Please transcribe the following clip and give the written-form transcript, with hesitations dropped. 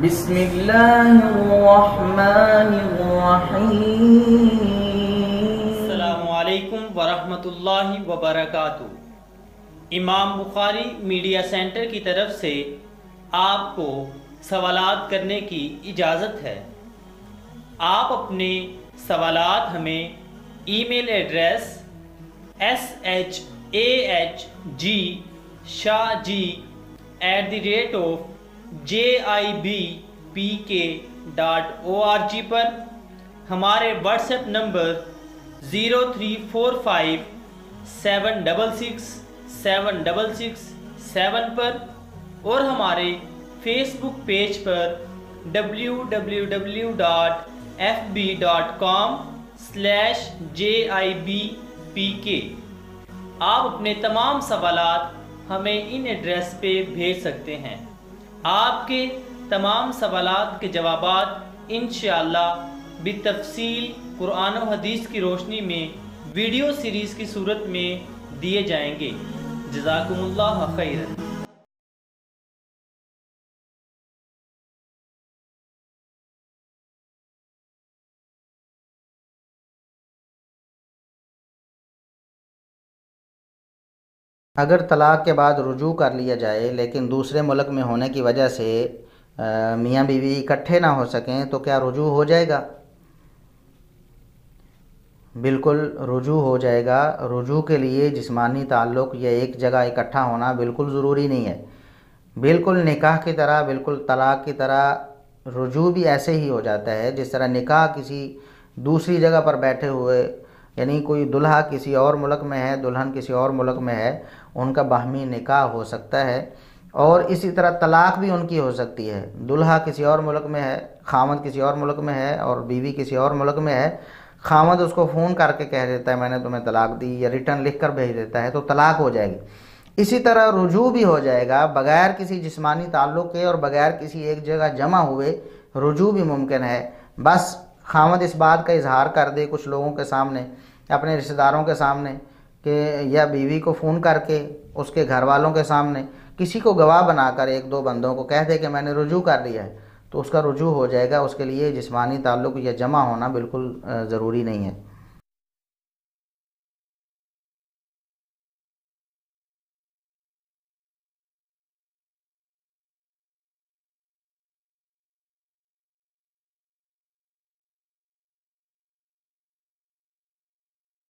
بسم اللہ الرحمن الرحیم۔ السلام علیکم ورحمۃ اللہ وبرکاتہ۔ امام بخاری میڈیا سینٹر کی طرف سے آپ کو سوالات کرنے کی اجازت ہے۔ آپ اپنے سوالات ہمیں ای میل ایڈریس shahg@jibpk.org پر، ہمارے واٹس ایپ نمبر 0345766767 پر، اور ہمارے فیس بک پیج پر www.fb.com/jibpk۔ آپ اپنے تمام سوالات ہمیں ان ایڈریس پہ بھیج سکتے ہیں۔ آپ کے تمام سوالات کے جوابات انشاءاللہ بالتفصیل قرآن و حدیث کی روشنی میں ویڈیو سیریز کی صورت میں دیے جائیں گے۔ جزاکم اللہ خیرا۔ اگر طلاق کے بعد رجوع کر لیا جائے لیکن دوسرے ملک میں ہونے کی وجہ سے میاں بیوی اکٹھے نہ ہو سکیں تو کیا رجوع ہو جائے گا؟ بالکل رجوع ہو جائے گا۔ رجوع کے لیے جسمانی تعلق یا ایک جگہ اکٹھا ہونا بالکل ضروری نہیں ہے۔ بالکل نکاح کی طرح، بالکل طلاق کی طرح رجوع بھی ایسے ہی ہو جاتا ہے جس طرح نکاح کسی دوسری جگہ پر بیٹھے ہوئے، یعنی کوئی دلہا کسی اور ملک میں ہے، دلہن کسی اور ملک میں ہے، ان کا باہمی نکاح ہو سکتا ہے، اور اسی طرح طلاق بھی ان کی ہو سکتی ہے۔ دلہا کسی اور ملک میں ہے، خامد کسی اور ملک میں ہے، اور بیوی کسی اور ملک میں ہے، خامد اس کو فون کر کے کہہ دیتا ہے میں نے تمہیں طلاق دی، یا ریٹرن لکھ کر بھیج دیتا ہے، تو طلاق ہو جائے گی۔ اسی طرح رجوع بھی ہو جائے گا، بغیر کسی جسمانی تعلق کے اور بغیر کسی ایک جگہ جمع ہوئے رجوع بھی ممکن ہے۔ بس خامد اس بات کا اظہار کر دے کچھ لوگوں کے سامنے، اپنے رشتہ داروں کے سامنے، کہ یا بیوی کو فون کر کے اس کے گھر والوں کے سامنے کسی کو گواہ بنا کر ایک دو بندوں کو کہہ دے کہ میں نے رجوع کر لیا ہے، تو اس کا رجوع ہو جائے گا۔ اس کے لیے جسمانی تعلق یا جمع ہونا بالکل ضروری نہیں ہے۔